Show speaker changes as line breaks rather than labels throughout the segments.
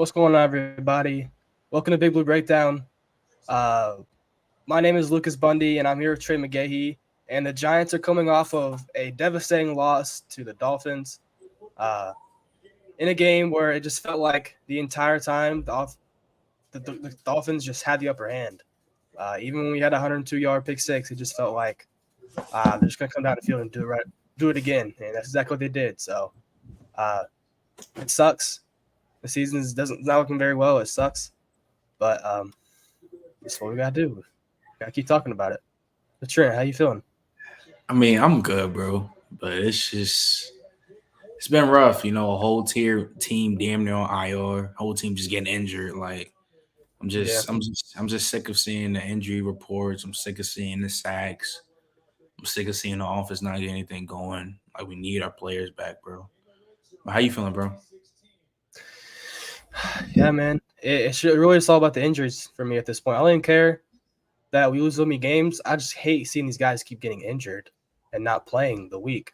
What's going on, everybody? Welcome to Big Blue Breakdown. Uh, my name is Lucas Bundy, and I'm here with Trey McGahee. And the Giants are coming off of a devastating loss to the Dolphins uh, in a game where it just felt like the entire time the Dolphins just had the upper hand. Even when we had a 102-yard pick six, it just felt like they're just going to come down the field and do it again. And that's exactly what they did. So uh, it sucks. The season doesn't not looking very well. It sucks, but it's what we gotta do. We gotta keep talking about it. But Trent, how you feeling?
I mean, I'm good, bro. But it's been rough, A whole team damn near on IR, whole team just getting injured. Like
Yeah,
I'm just sick of seeing the injury reports. I'm sick of seeing the sacks. I'm sick of seeing the office not getting anything going. Like we need our players back, bro. But how you feeling, bro?
yeah, man. It really is all about the injuries for me at this point. I don't even care that we lose so many games. I just hate seeing these guys keep getting injured and not playing the week.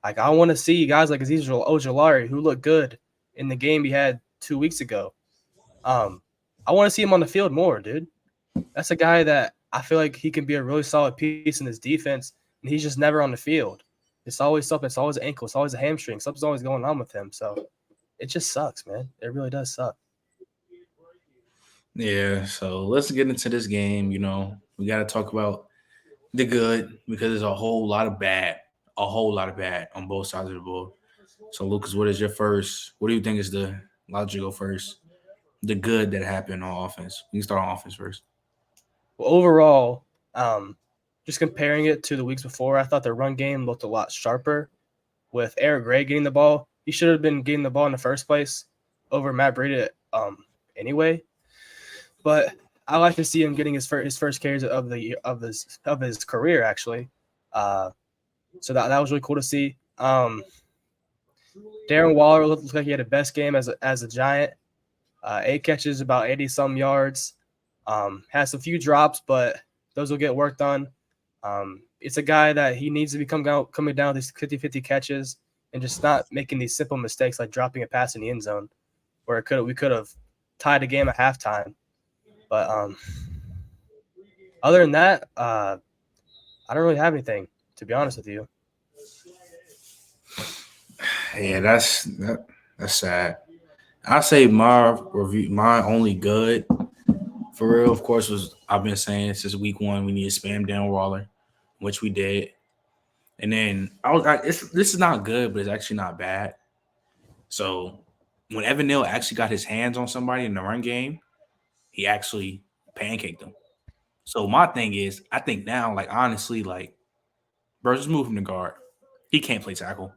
Like I want to see guys like Aziz Ojolari who looked good in the game he had 2 weeks ago. I want to see him on the field more, dude. That's a guy that I feel like he can be a really solid piece in his defense, and he's just never on the field. It's always something. It's always an ankle. It's always a hamstring. Something's always going on with him. So it just sucks, man. It really does suck.
Yeah, so let's get into this game. We got to talk about the good because there's a whole lot of bad, on both sides of the ball. So, Lucas, what do you think is the logical first? The good that happened on offense. We can start on offense first.
Well, overall, just comparing it to the weeks before, I thought the run game looked a lot sharper with Eric Gray getting the ball. He should have been getting the ball in the first place over Matt Breida anyway. But I like to see him getting his first carries of his career actually. So that was really cool to see. Darren Waller looked like he had the best game as a Giant. 8 catches, about 80-some yards. Has a few drops, but those will get worked on. It's a guy that he needs to be coming down with these 50-50 catches and just not making these simple mistakes like dropping a pass in the end zone where we could have tied the game at halftime. But other than that, I don't really have anything, to be honest with you.
Yeah, that's sad. I say my only good for real, of course, was I've been saying since week one we need to spam down Waller, which we did. And then this is not good, but it's actually not bad. So when Evan Neal actually got his hands on somebody in the run game, he actually pancaked them. So my thing is, I think now, like honestly, like bro, just move him to guard. He can't play tackle.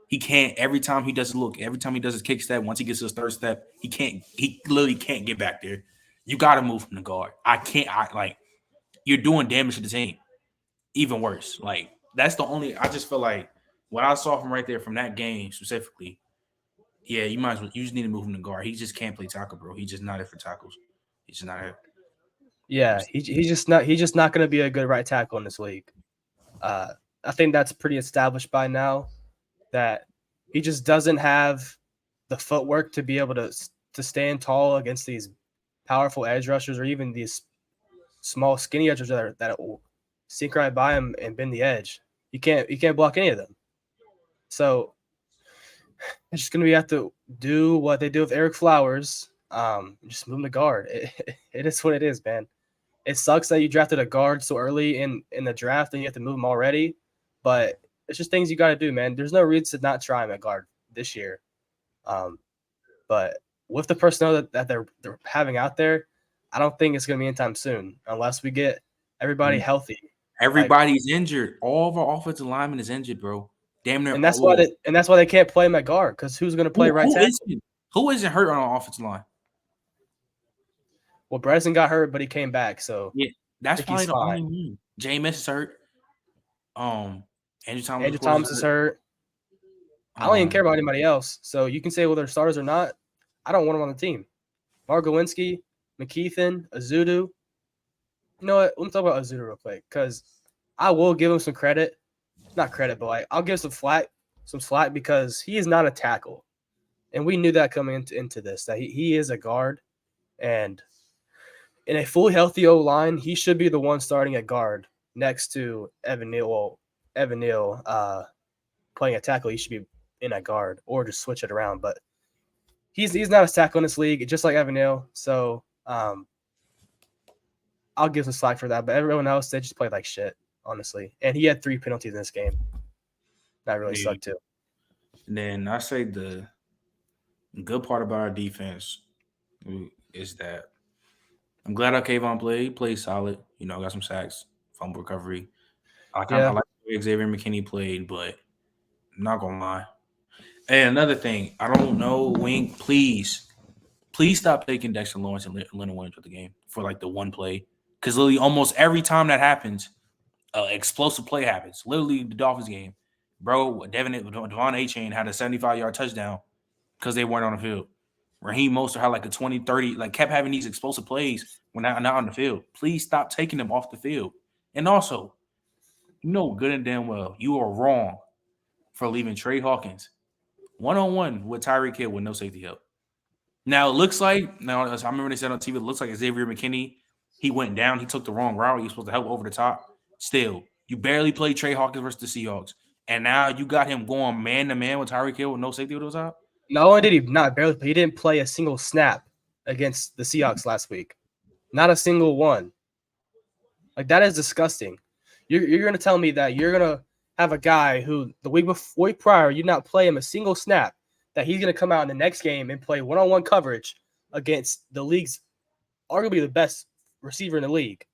He can't. Every time he does his kick step, once he gets to his third step, he can't. He literally can't get back there. You got to move him to guard. I can't. I like you're doing damage to the team. Even worse. Like that's the only. I just feel like what I saw from right there from that game specifically. Yeah, you just need to move him to guard. He just can't play tackle, bro. He's just not it for tackles. He's just not it.
Yeah, he's just not going to be a good right tackle in this league. I think that's pretty established by now that he just doesn't have the footwork to be able to stand tall against these powerful edge rushers or even these small skinny edge rushers that will sink right by him and bend the edge. You can't block any of them. So it's just gonna have to do what they do with Eric Flowers. Just move him to guard. It is what it is, man. It sucks that you drafted a guard so early in the draft and you have to move him already, but it's just things you got to do, man. There's no reason to not try him at guard this year. But with the personnel that they're having out there, I don't think it's going to be anytime soon unless we get everybody healthy.
Everybody's injured. All of our offensive linemen is injured, bro. Damn near
And that's why
all.
they can't play him at guard because who's going to play right
Who
tackle?
isn't? Who isn't hurt on our offensive line?
Well, Bryson got hurt, but he came back, so
Yeah,
I
that's
think
probably
he's
the only
fine.
one. Jameis is hurt. Andrew Thomas,
Andrew
of course, is
Thomas is
hurt.
hurt. I don't even care about anybody else. So you can say whether they're starters or not. I don't want them on the team. Margowinski, McKeithen, Azudu. You know what? Let me talk about Azudu real quick because I will give him some credit. Not credit, but I'll give some slack because he is not a tackle. And we knew that coming into this, that he is a guard. And in a fully healthy O-line, he should be the one starting at guard next to Evan Neal. Well, Evan Neal playing a tackle, he should be in at guard or just switch it around. But he's not a tackle in this league, just like Evan Neal. So I'll give some slack for that. But everyone else, they just played like shit, honestly. And he had 3 penalties in this game. That really sucked too.
And then I say the good part about our defense is that I'm glad our Kayvon played solid. Got some sacks, fumble recovery. I like the way Xavier McKinney played, but I'm not gonna lie. And another thing, I don't know, Wink, please stop taking Dexter Lawrence and Leonard Williams with the game for like the one play. Because literally almost every time that happens, explosive play happens. Literally the Dolphins game. Bro, Devon A-Chain had a 75-yard touchdown because they weren't on the field. Raheem Mostert had like a 20, 30, like kept having these explosive plays when not on the field. Please stop taking them off the field. And also, good and damn well, you are wrong for leaving Trey Hawkins one-on-one with Tyreek Hill with no safety help. Now, it looks like, I remember they said on TV, it looks like Xavier McKinney, he went down. He took the wrong route. He was supposed to help over the top. Still, you barely played Trey Hawkins versus the Seahawks. And now you got him going man-to-man with Tyreek Hill with no safety with the top?
Not only did he not barely, but he didn't play a single snap against the Seahawks last week. Not a single one. Like, that is disgusting. You're going to tell me that you're going to have a guy who the week prior you not play him a single snap, that he's going to come out in the next game and play one-on-one coverage against the league's arguably the best receiver in the league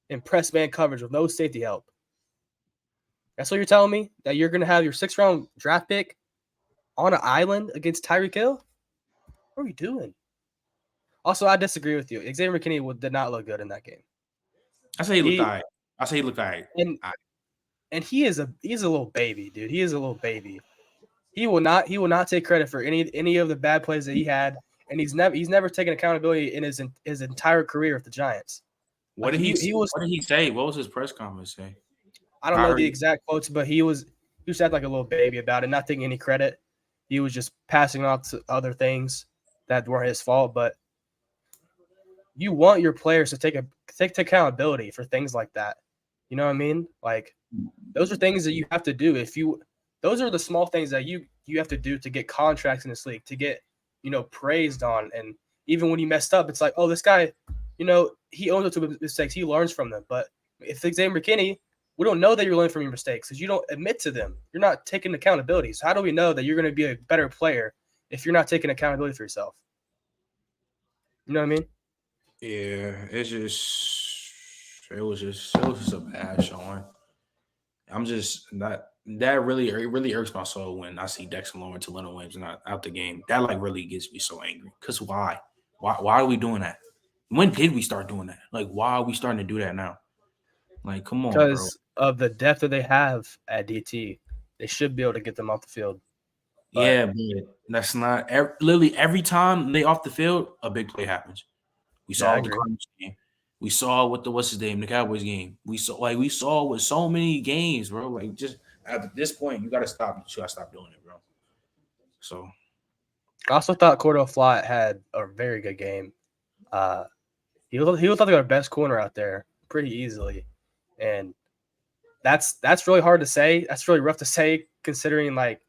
in press man coverage with no safety help. That's what you're telling me? That you're going to have your 6th-round draft pick on an island against Tyreek Hill? What are you doing? Also, I disagree with you. Xavier McKinney did not look good in that game.
I say he looked all right.
And he is a little baby, dude. He is a little baby. He will not take credit for any of the bad plays that he had, and he's never taken accountability in his entire career with the Giants.
What did he say? What was his press conference say?
I don't know the exact quotes, but he just acting like a little baby about it, not taking any credit. He was just passing off to other things that weren't his fault. But you want your players to take accountability for things like that. You know what I mean? Like, those are things that you have to do. Those are the small things that you have to do to get contracts in this league, to get, praised on. And even when you messed up, it's like, oh, this guy, he owns up to mistakes. He learns from them. But if Xavier McKinney, we don't know that you're learning from your mistakes because you don't admit to them. You're not taking accountability. So how do we know that you're going to be a better player if you're not taking accountability for yourself? You know what I mean?
Yeah, it was just a bad showing. I'm just not. That really irks my soul when I see Dexter Lawrence and Leonard Williams not out the game. That like really gets me so angry. Cause why? Why are we doing that? When did we start doing that? Like, why are we starting to do that now? Like, come on, bro.
Because of the depth that they have at DT, they should be able to get them off the field.
But that's not literally every time they off the field, a big play happens. We saw the Cardinals game. We saw with the Cowboys game. We saw with so many games, bro. Like, just at this point, you gotta stop. You gotta stop doing it, bro. So
I also thought Cordell Flott had a very good game. He was like our best corner out there pretty easily, and that's really hard to say. That's really rough to say considering like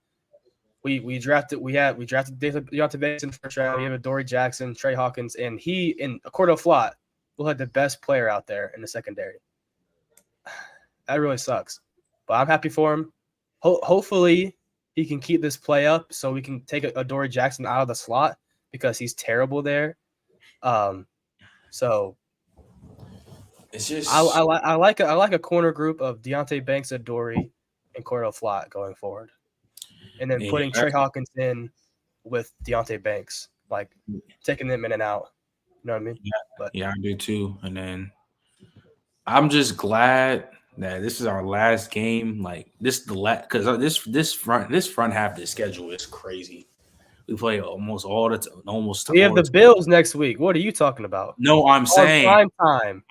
we drafted Deontay Banks in the first round. We have Adoree Jackson, Trey Hawkins, and Cordell Flott will have the best player out there in the secondary. That really sucks, but I'm happy for him. Hopefully he can keep this play up so we can take Adoree Jackson out of the slot because he's terrible there. So
it's just
I like a corner group of Deontay Banks, Adoree, and Cordell Flott going forward, and then putting Trey Hawkins in with Deontay Banks, like taking them in and out. You know what I mean?
Yeah, I do too. And then I'm just glad that this is our last game. Like this, because this front half of the schedule is crazy. We play almost all the almost.
We have the Bills next week. What are you talking about?
No, I'm saying
prime time.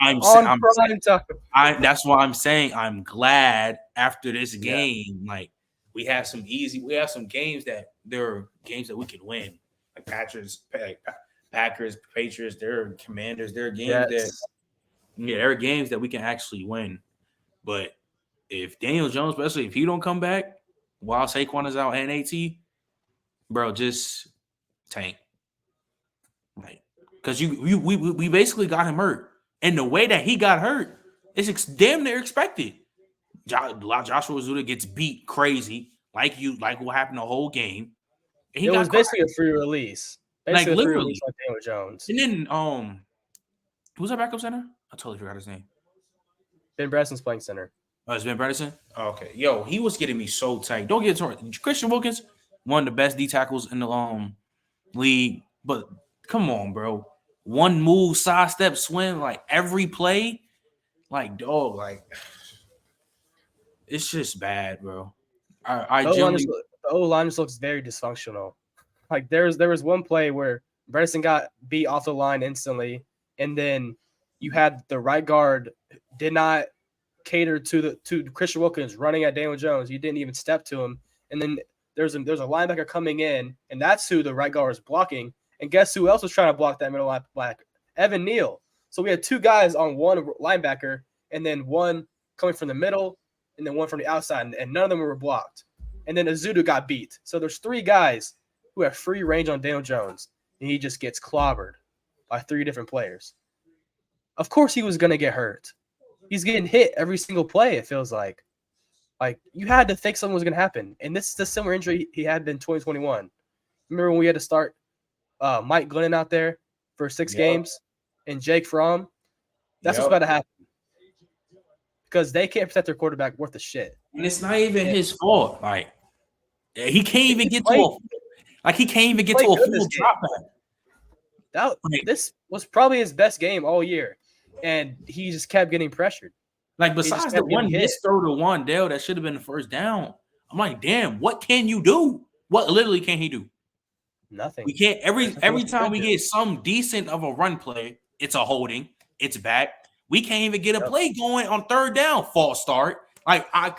That's why I'm saying I'm glad after this game. Like we have some games that there are games that we can win. Like Packers, Patriots, there are Commanders, there are games
Yes.
there are games that we can actually win. But if Daniel Jones, especially if he don't come back while Saquon is out and AT, bro, just tank. Like, because we basically got him hurt. And the way that he got hurt is damn near expected. Joshua Zuda gets beat crazy, like what happened the whole game. And
It was basically a free release.
Like
Basically a free
literally.
release on Daniel Jones.
And then who's our backup center? I totally forgot his name.
Ben Bradson's playing center.
Oh, it's Ben Bredesen? Oh, okay. Yo, he was getting me so tight. Don't get it. Christian Wilkins, one of the best D tackles in the league. But come on, bro. One move, sidestep, swing, like every play. Like, dog, like it's just bad, bro.
The O-line just looks very dysfunctional. Like there was one play where Bredesen got beat off the line instantly, and then you had the right guard did not cater to Christian Wilkins running at Daniel Jones. You didn't even step to him, and then there's a linebacker coming in, and that's who the right guard is blocking. And guess who else was trying to block that middle linebacker? Evan Neal. So we had two guys on one linebacker, and then one coming from the middle, and then one from the outside, and none of them were blocked. And then Azudu got beat. So there's three guys who have free range on Daniel Jones, and he just gets clobbered by three different players. Of course he was going to get hurt. He's getting hit every single play, it feels like. Like, you had to think something was going to happen. And this is a similar injury he had in 2021. Remember when we had to start Mike Glennon out there for 6 games and Jake Fromm? That's what's about to happen. Because they can't protect their quarterback worth a shit.
And it's not even his fault. Like, he can't even get to a full drop back.
This was probably his best game all year, and he just kept getting pressured.
Like, besides the one missed throw to Wandale that should have been the first down, I'm like, damn, what can you do? What literally can he do?
Nothing.
We can't every time we get some decent of a run play, it's a holding, it's back. We can't even get a play going on third down. False start. Like I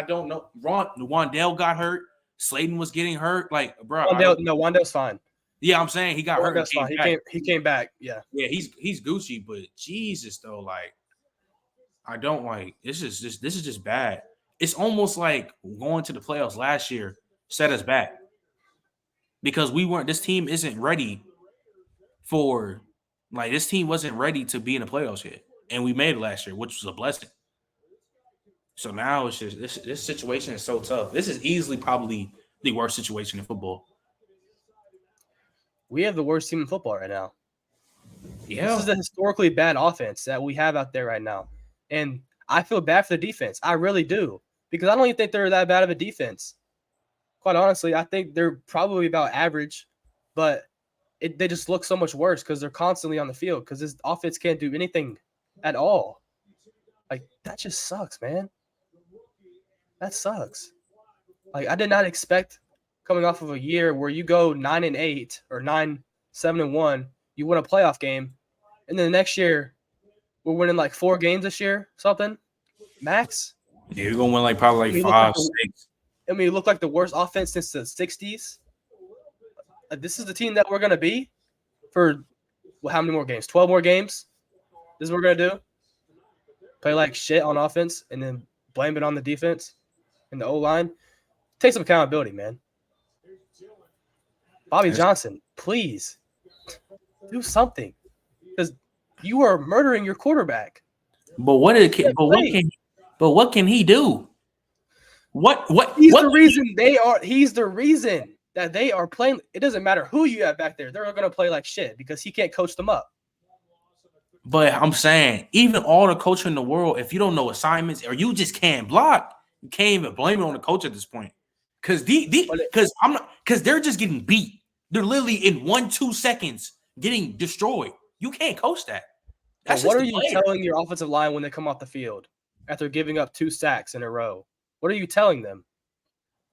don't know. Wandale got hurt. Slayton was getting hurt. Like, bro.
Wandale's fine.
Yeah, I'm saying he got hurt.
That's fine. He came back. Yeah.
Yeah, he's Gucci, but Jesus though, like I don't like this is just bad. It's almost like going to the playoffs last year set us back. Because this team isn't ready this team wasn't ready to be in the playoffs yet. And we made it last year, which was a blessing. So now it's just this situation is so tough. This is easily probably the worst situation in football.
We have the worst team in football right now.
Yeah.
This is a historically bad offense that we have out there right now. And I feel bad for the defense. I really do. Because I don't even think they're that bad of a defense. Quite honestly, I think they're probably about average. But they just look so much worse because they're constantly on the field because this offense can't do anything at all. Like, that just sucks, man. That sucks. Like, I did not expect coming off of a year where you go 9-8 or 9-7-1, you win a playoff game, and then the next year we're winning like 4 games this year, something max.
Yeah, you're gonna win probably 5, 6.
I mean, you look like the worst offense since the 60s. This is the team that we're gonna be for how many more games? 12 more games. This is what we're gonna do. Play like shit on offense and then blame it on the defense and the O-line. Take some accountability, man. Bobby Johnson, please do something because you are murdering your quarterback.
But what can he do?
He's the reason that they are playing. It doesn't matter who you have back there; they're going to play like shit because he can't coach them up.
But I'm saying, even all the coaching in the world, if you don't know assignments or you just can't block, you can't even blame it on the coach at this point. Because they're just getting beat. They're literally in 1-2 seconds getting destroyed. You can't coach that.
What are you telling your offensive line when they come off the field after giving up 2 sacks in a row? What are you telling them?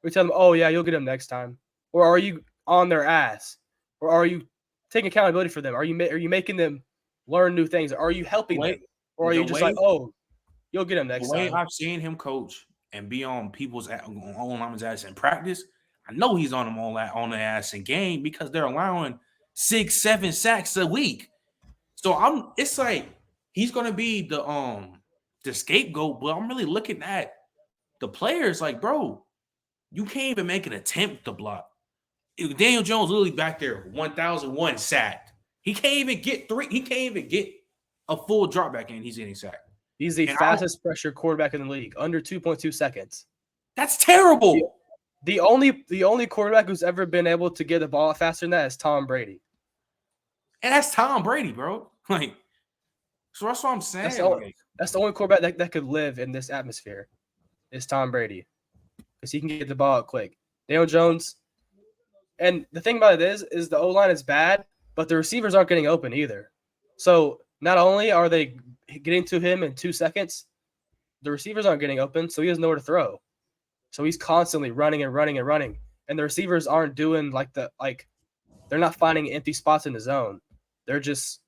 Are you telling them, oh yeah, you'll get them next time? Or are you on their ass? Or are you taking accountability for them? Are you making them learn new things? Are you helping them? Or are you just like, oh, you'll get them next time?
The way I've seen him coach and be on people's own linemen's ass in practice, I know he's on them on the ass in game because they're allowing 6-7 sacks a week. So it's like he's gonna be the scapegoat, but I'm really looking at the players like, bro, you can't even make an attempt to block. Daniel Jones literally back there, 1,001 sacked. He can't even get 3. He can't even get a full drop back in. He's getting sacked.
He's the fastest pressure quarterback in the league, under 2.2 seconds.
That's terrible.
The only quarterback who's ever been able to get the ball out faster than that is Tom Brady.
And that's Tom Brady, bro. Like, so that's what I'm saying.
That's the only quarterback that could live in this atmosphere is Tom Brady. Because he can get the ball out quick. Daniel Jones. And the thing about it is the O-line is bad, but the receivers aren't getting open either. So not only are they getting to him in 2 seconds, the receivers aren't getting open, so he has nowhere to throw. So he's constantly running and running and running. And the receivers aren't doing they're not finding empty spots in the zone. They're just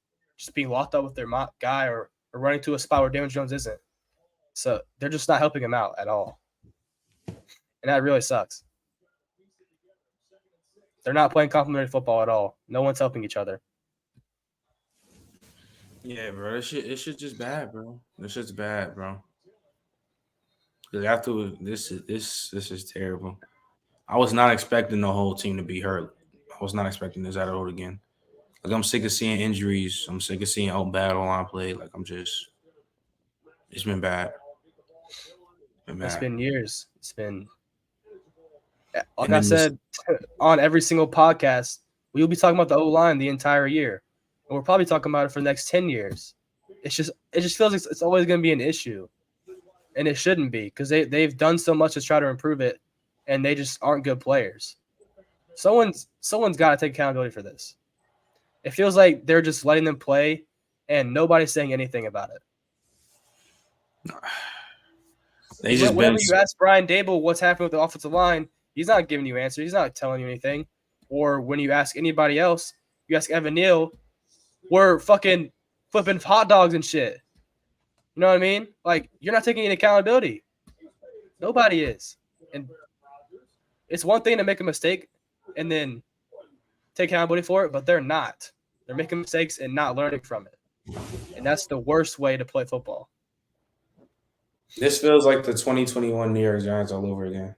being locked up with their guy or running to a spot where Daniel Jones isn't. So they're just not helping him out at all. And that really sucks. They're not playing complementary football at all. No one's helping each other.
Yeah, bro. This shit just bad, bro. This shit's bad, bro. Because after this is terrible. I was not expecting the whole team to be hurt. I was not expecting this out of it again. Like, I'm sick of seeing injuries. I'm sick of seeing bad O-line play. Like, it's been bad.
It's been years. It's been, like I said, on every single podcast, we'll be talking about the O-line the entire year. And we're probably talking about it for the next 10 years. It just feels like it's always going to be an issue. And it shouldn't be because they've done so much to try to improve it, and they just aren't good players. Someone's got to take accountability for this. It feels like they're just letting them play, and nobody's saying anything about it. Whenever you ask Brian Dable what's happening with the offensive line, he's not giving you answers. He's not telling you anything. Or when you ask anybody else, you ask Evan Neal, we're fucking flipping hot dogs and shit. You know what I mean? Like, you're not taking any accountability. Nobody is. And it's one thing to make a mistake and then take accountability for it, but they're not. They're making mistakes and not learning from it. And that's the worst way to play football.
This feels like the 2021 New York Giants all over again.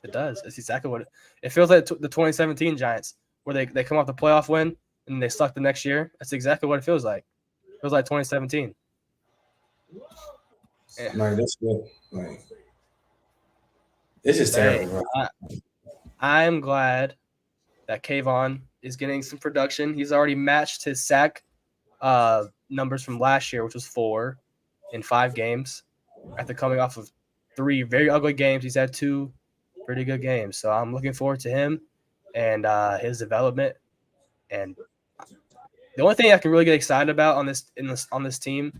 It does. It's exactly what it feels like. The 2017 Giants, where they come off the playoff win and they suck the next year. That's exactly what it feels like. It feels like 2017.
Like, this is terrible, bro.
I'm glad that Kayvon is getting some production. He's already matched his sack numbers from last year, which was 4 in 5 games. After coming off of 3 very ugly games, he's had 2 pretty good games. So I'm looking forward to him and his development. And the only thing I can really get excited about on this team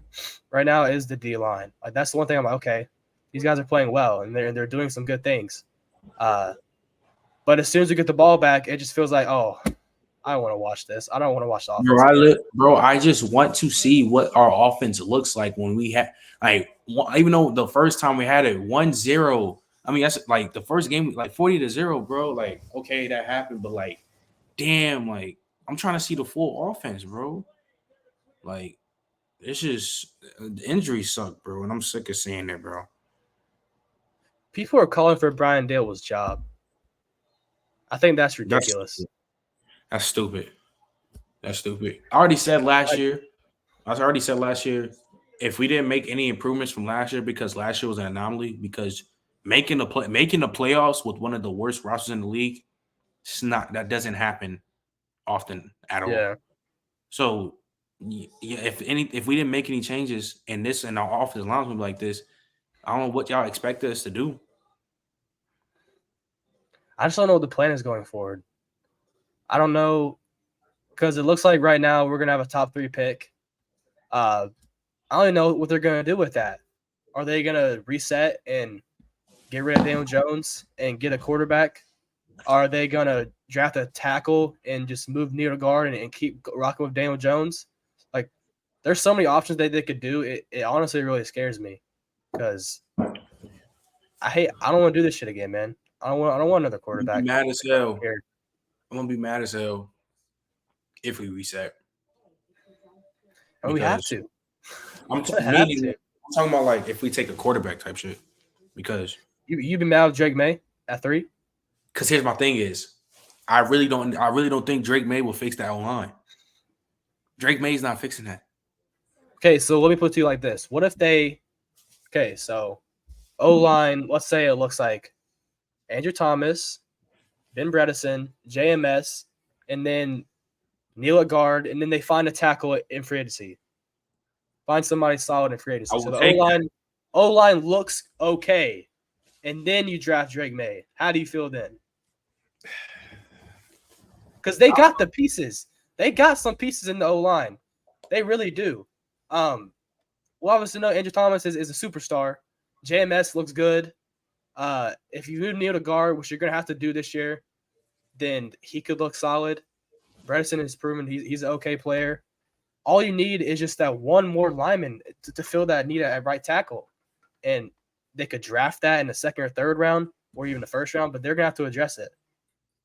right now is the D line. Like, that's the one thing I'm like, okay, these guys are playing well and they're doing some good things. But as soon as we get the ball back, it just feels like, oh, I don't want to watch this. I don't want to watch the offense.
Bro, I just want to see what our offense looks like when we have, like, even though the first time we had it 1-0. I mean, that's like the first game, like 40-0, bro. Like, okay, that happened, but like, damn, like, I'm trying to see the full offense, bro. Like, it's just the injuries suck, bro, and I'm sick of seeing it, bro.
People are calling for Brian Dable's job. I think that's ridiculous.
That's stupid. That's stupid. I already said last year, if we didn't make any improvements from last year, because last year was an anomaly, because making the playoffs with one of the worst rosters in the league, that doesn't happen often at all.
Yeah.
So if we didn't make any changes in our offensive line would be like this, I don't know what y'all expect us to do.
I just don't know what the plan is going forward. I don't know, because it looks like right now we're gonna have a top 3 pick. I don't even know what they're gonna do with that. Are they gonna reset and get rid of Daniel Jones and get a quarterback? Are they gonna draft a tackle and just move near guard and keep rocking with Daniel Jones? Like, there's so many options that they could do. It honestly really scares me because I don't want to do this shit again, man. I don't want another quarterback.
I'm mad as hell.
Here.
I'm gonna be mad as hell if we reset.
And we have to.
I'm talking about like if we take a quarterback type shit. Because
you be mad with Drake May at 3?
Because here's my thing is, I really don't think Drake May will fix that O-line. Drake May's not fixing that.
Okay, so let me put it to you like this. What if so O-line, let's say it looks like Andrew Thomas, Ben Bredesen, JMS, and then Neil at guard, and then they find a tackle in free agency. Find somebody solid in free agency. So the O-line looks okay, and then you draft Drake May. How do you feel then? Because they got the pieces. They got some pieces in the O-line. They really do. Well, obviously, Andrew Thomas is a superstar. JMS looks good. If you need a guard, which you're going to have to do this year, then he could look solid. Bredesen has proven he's an okay player. All you need is just that one more lineman to fill that need at right tackle. And they could draft that in the second or third round or even the first round, but they're going to have to address it.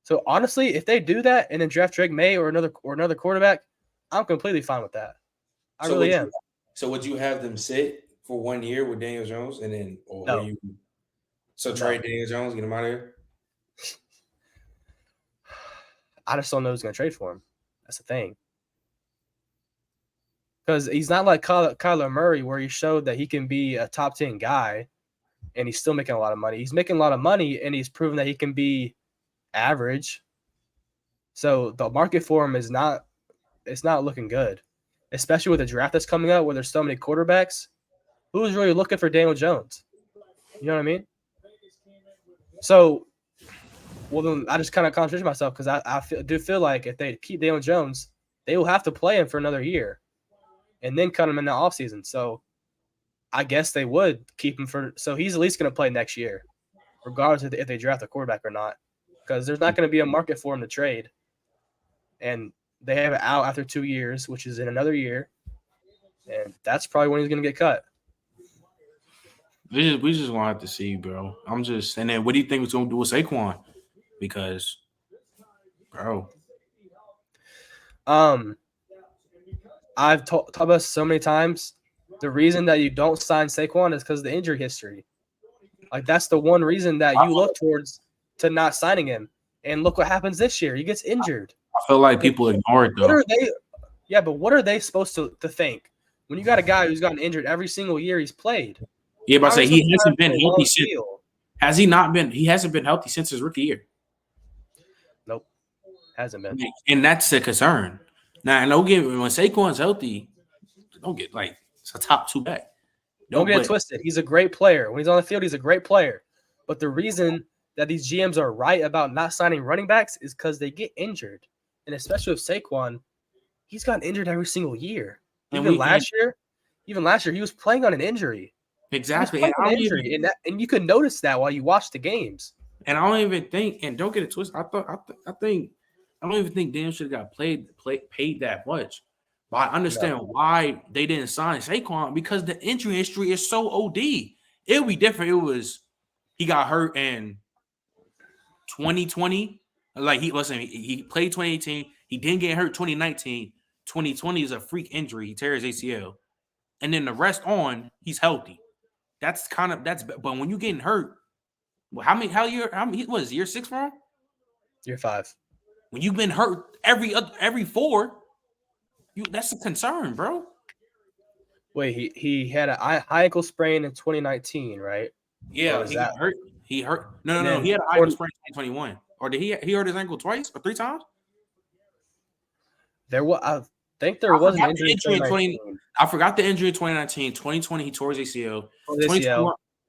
So, honestly, if they do that and then draft Drake May or another quarterback, I'm completely fine with that. I really am.
So would you have them sit for 1 year with Daniel Jones and then trade Daniel Jones, get him out of here?
I just don't know who's going to trade for him. That's the thing. Because he's not like Kyler Murray, where he showed that he can be a top 10 guy and he's still making a lot of money. He's making a lot of money and he's proven that he can be average. So the market for him is not looking good, especially with the draft that's coming out where there's so many quarterbacks. Who's really looking for Daniel Jones? You know what I mean? So, well, then I just kind of contradict myself because I do feel like if they keep Daniel Jones, they will have to play him for another year and then cut him in the offseason. So I guess they would keep him so he's at least going to play next year, regardless if they draft a quarterback or not, because there's not going to be a market for him to trade. And they have it out after 2 years, which is in another year. And that's probably when he's going to get cut.
We just want to have to see, bro. And then what do you think was going to do with Saquon? Because, bro.
I've talked about so many times, the reason that you don't sign Saquon is because of the injury history. Like, that's the one reason that you look towards to not signing him. And look what happens this year. He gets injured.
I feel like people ignore it, though.
But what are they supposed to think? When you got a guy who's gotten injured every single year he's played.
Yeah, but I say he hasn't been healthy since. Has he not been? He hasn't been healthy since his rookie year.
Nope, hasn't been.
And that's a concern. Now, when Saquon's healthy, don't get it's a top 2 back.
Don't get it twisted. He's a great player. When he's on the field, he's a great player. But the reason that these GMs are right about not signing running backs is because they get injured. And especially with Saquon, he's gotten injured every single year. Even last year, he was playing on an injury.
Exactly.
And you could notice that while you watch the games.
And I don't even think, and don't get it twisted, I don't even think Daniel should have got paid that much. But I understand why they didn't sign Saquon, because the injury history is so OD. It would be different. He got hurt in 2020. Like he played 2018. He didn't get hurt 2019. 2020 is a freak injury. He tears ACL. And then the rest he's healthy. But when you getting hurt, what is year 6 for him?
Year 5.
When you've been hurt every 4, that's a concern, bro.
Wait, he had a high ankle sprain in 2019, right?
Yeah, he got hurt. He hurt. No. He had a high ankle sprain in 2021. Or did he hurt his ankle twice or 3 times?
I think there was an injury in 2019.
I forgot the injury in 2019. 2020, he tore his ACL.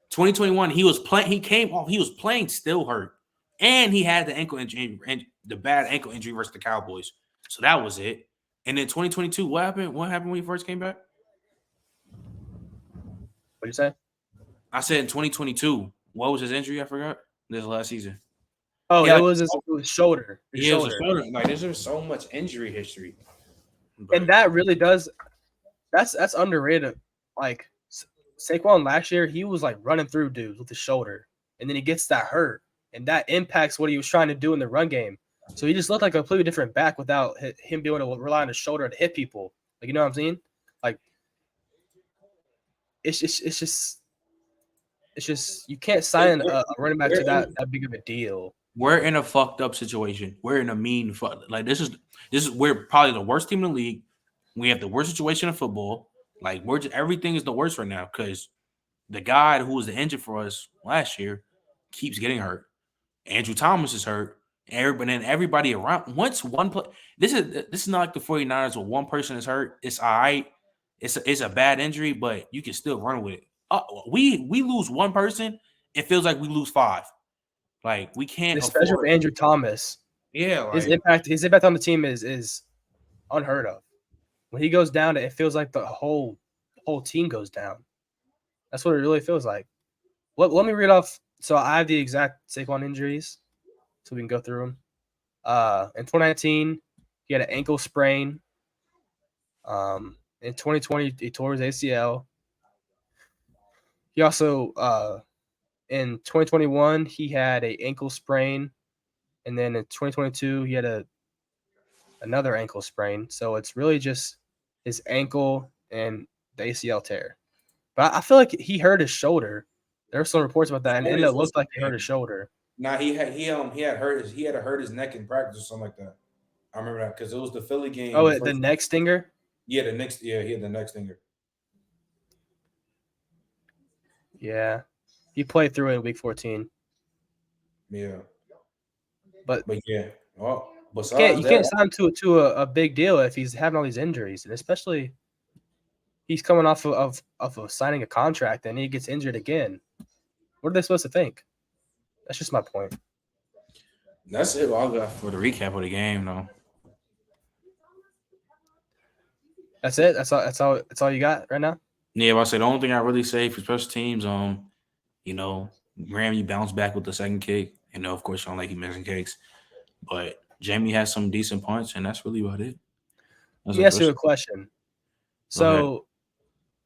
2021, he was playing. He came off. He was playing, still hurt, and he had the ankle injury and the bad ankle injury versus the Cowboys. So that was it. And then 2022, what happened? What happened when he first came back?
What did you say?
I said in 2022. What was his injury? I forgot. This last season.
Oh, it was his shoulder.
It was his shoulder. There's just so much injury history.
And that really does. That's underrated. Saquon last year, he was running through dudes with his shoulder, and then he gets that hurt. and that impacts what he was trying to do in the run game. So he just looked like a completely different back without him being able to rely on his shoulder to hit people. Like, you know what I'm saying? Like, it's just you can't sign a running back to that big of a deal.
We're in a fucked up situation. We're in a mean fuck. Like this is we're probably the worst team in the league. We have the worst situation in football. Like everything is the worst right now because the guy who was the injured for us last year keeps getting hurt. Andrew Thomas is hurt. And then everybody around. Once one play, this is not like the 49ers where one person is hurt. It's all right. It's a bad injury, but you can still run with it. We lose one person, it feels like we lose 5. Like we can't
especially
afford.
with Andrew Thomas.
Yeah, like,
his impact on the team is unheard of. When he goes down, it feels like the whole team goes down. That's what it really feels like. Let me read off. So I have the exact Saquon injuries, so we can go through them. In 2019, he had an ankle sprain. In 2020, he tore his ACL. He also, in 2021, he had an ankle sprain, and then in 2022, he had another ankle sprain. So it's really just his ankle and the ACL tear. But I feel like he hurt his shoulder. There were some reports about that, and it looked like he hurt his shoulder.
Nah, he had to hurt his neck in practice or something like that. I remember that because it was the Philly game.
Oh, the neck stinger?
Yeah, he had the neck stinger.
Yeah. He played through it in week 14.
Yeah.
But
yeah. Well,
you can't sign him to a big deal if he's having all these injuries, and especially he's coming off of signing a contract and he gets injured again. What are they supposed to think? That's just my point.
That's it. I'll go for the recap of the game, though.
That's it. That's all you got right now.
Yeah, but I say the only thing I really say for special teams, Grammy bounced back with the second kick. Of course, you don't like you missing kicks, but Jamie has some decent punts, and that's really about it.
Let me ask you a question. So,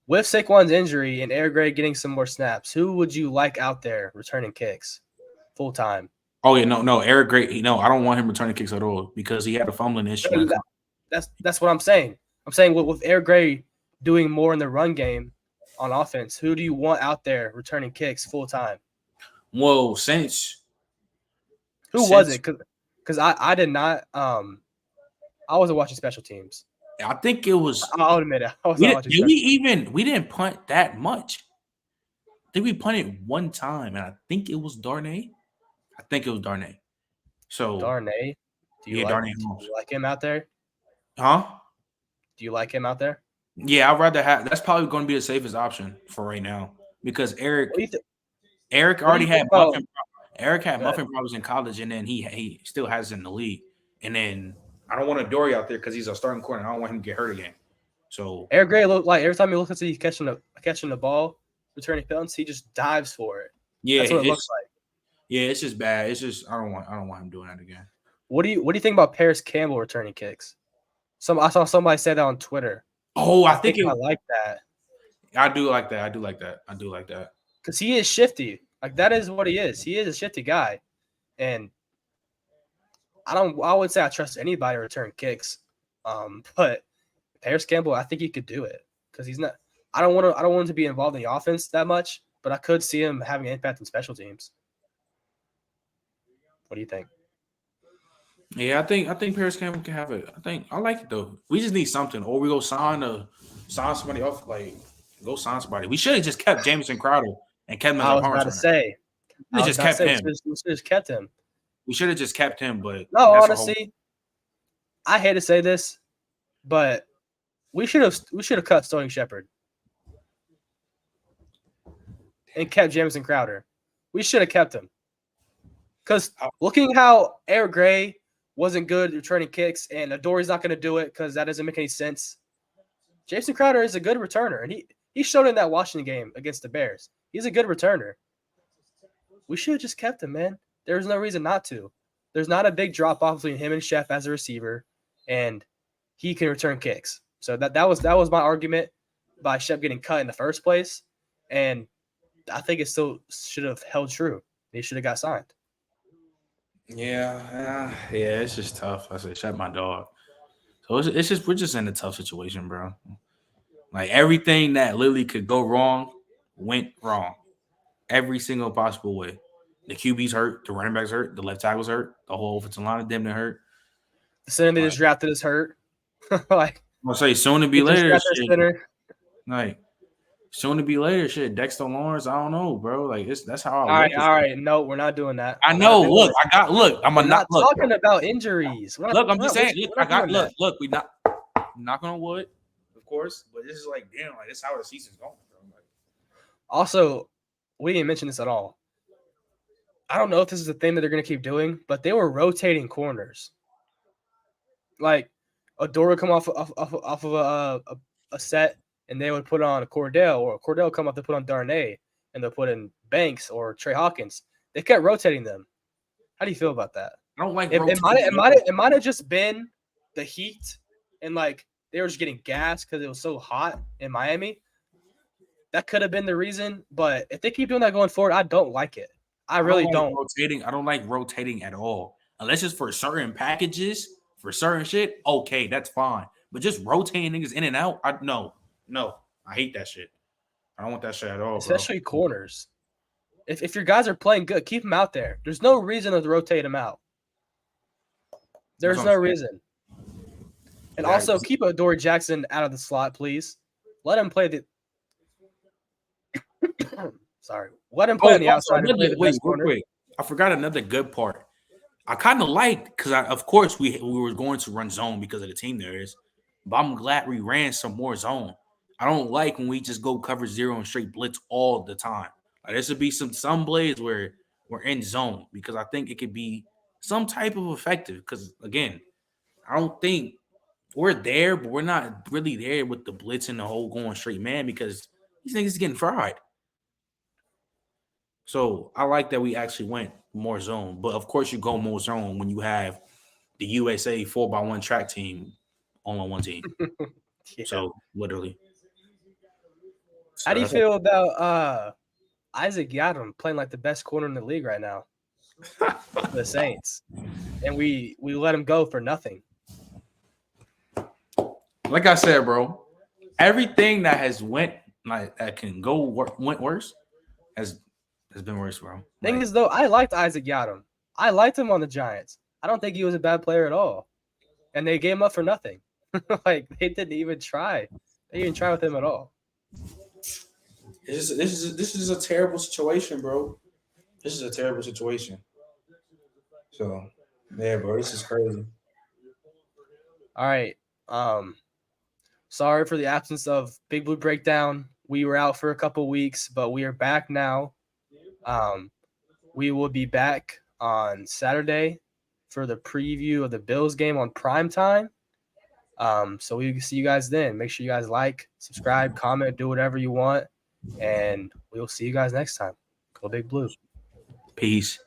with Saquon's injury and Eric Gray getting some more snaps, who would you like out there returning kicks full time?
Oh yeah, no, Eric Gray. No, I don't want him returning kicks at all because he had a fumbling issue.
That's what I'm saying. I'm saying with Eric Gray doing more in the run game on offense, who do you want out there returning kicks full time?
Well,
who was it? Because I did not. I wasn't watching special teams.
I think it was.
I'll admit it.
We didn't punt that much. I think we punted one time, and I think it was Darnay. So
Darnay, do you like him out there?
Huh?
Do you like him out there?
Yeah, I'd rather have. That's probably going to be the safest option for right now because Eric already had muffin. Eric had muffin problems in college, and then he still has it in the league. And then I don't want a Dory out there because he's a starting corner. I don't want him to get hurt again. So
Eric Gray looked like every time he looks at he's catching the ball, returning penalties, he just dives for it.
Yeah,
that's what it looks like.
Yeah, it's just bad. It's just I don't want him doing that again.
What do you think about Paris Campbell returning kicks? I saw somebody say that on Twitter.
Oh, I think
I like that.
I do like that.
Because he is shifty. Like that is what he is. He is a shifty guy, and I would say I trust anybody to return kicks. But Paris Campbell, I think he could do it because he's not. I don't want him to be involved in the offense that much, but I could see him having an impact on special teams. What do you think?
Yeah, I think Paris Campbell can have it. I like it though. We just need something, or we go sign somebody off. Like go sign somebody. We should have just kept Jamison Crowder and kept him as our punt returner.
I was about to say.
We just kept him.
We should have kept him.
We should have just kept him, but
no, honestly, I hate to say this, but we should have cut Sterling Shepard and kept Jamison Crowder. We should have kept him because looking how Eric Gray wasn't good returning kicks, and Adore's not going to do it because that doesn't make any sense. Jamison Crowder is a good returner, and he showed in that Washington game against the Bears. He's a good returner. We should have just kept him, man. There's no reason not to. There's not a big drop off between him and Chef as a receiver, and he can return kicks. So that was my argument by Chef getting cut in the first place, and I think it still should have held true. He should have got signed.
Yeah, it's just tough. I said, shut my dog. So it's just we're just in a tough situation, bro. Like everything that literally could go wrong went wrong. Every single possible way. The QB's hurt, the running backs hurt, the left tackles hurt, the whole offensive line of them hurt.
The center they
Like,
just drafted is hurt. Like
I'll say soon to
they
be
just
later
got their
shit.
center.
Like soon to be later shit. Dexter Lawrence, I don't know, bro. Like that's how I
All right,
look at
all
it.
right. No, we're not doing that.
I
We're not
know.
doing
Look,
that.
I'm a
We're
not
not
look.
talking about injuries.
Look, I'm just saying. Look,
We're not doing that.
Look. We not knock on wood, of course. But this is like, damn, like this is how the season's going, bro. Like,
Also, we didn't mention this at all. I don't know if this is a thing that they're going to keep doing, but they were rotating corners. Like Adora come off of a set, and they would put on a Cordell, or Cordell come up to put on Darnay, and they'll put in Banks or Trey Hawkins. They kept rotating them. How do you feel about that?
I don't like
It might have just been the heat, and like they were just getting gas because it was so hot in Miami. That could have been the reason, but if they keep doing that going forward, I don't like it. I really don't.
rotating. I don't like rotating at all, unless it's for certain packages, for certain shit. Okay, that's fine. But just rotating niggas in and out, no. I hate that shit. I don't want that shit at all,
Especially corners. If your guys are playing good, keep them out there. There's no reason to rotate them out. There's no reason. And also keep Adoree Jackson out of the slot, please. Let him play the. Sorry. Let him play on the outside and play the best corner.
Wait. I forgot another good part. I kind of liked because of course we were going to run zone because of the team there is, but I'm glad we ran some more zone. I don't like when we just go cover zero and straight blitz all the time. Like there should be some plays where we're in zone because I think it could be some type of effective. Because again, I don't think we're there, but we're not really there with the blitz and the whole going straight man because these niggas getting fried. So I like that we actually went more zone, but of course you go more zone when you have the USA 4x1 track team on one team.
Yeah.
So literally.
How do you feel about Isaac Yiadom playing like the best corner in the league right now? The Saints. And we let him go for nothing.
Like I said, bro, everything that has went like that can go went worse has been worse, bro.
Thing is, though, I liked Isaac Yiadom. I liked him on the Giants. I don't think he was a bad player at all. And they gave him up for nothing. Like, they didn't even try. They didn't try with him at all.
This is a terrible situation, bro. This is a terrible situation. So, yeah, bro, this is crazy.
All right. Sorry for the absence of Big Blue Breakdown. We were out for a couple weeks, but we are back now. We will be back on Saturday for the preview of the Bills game on primetime. So we will see you guys then. Make sure you guys like, subscribe, comment, do whatever you want. And we will see you guys next time. Go Big Blue.
Peace.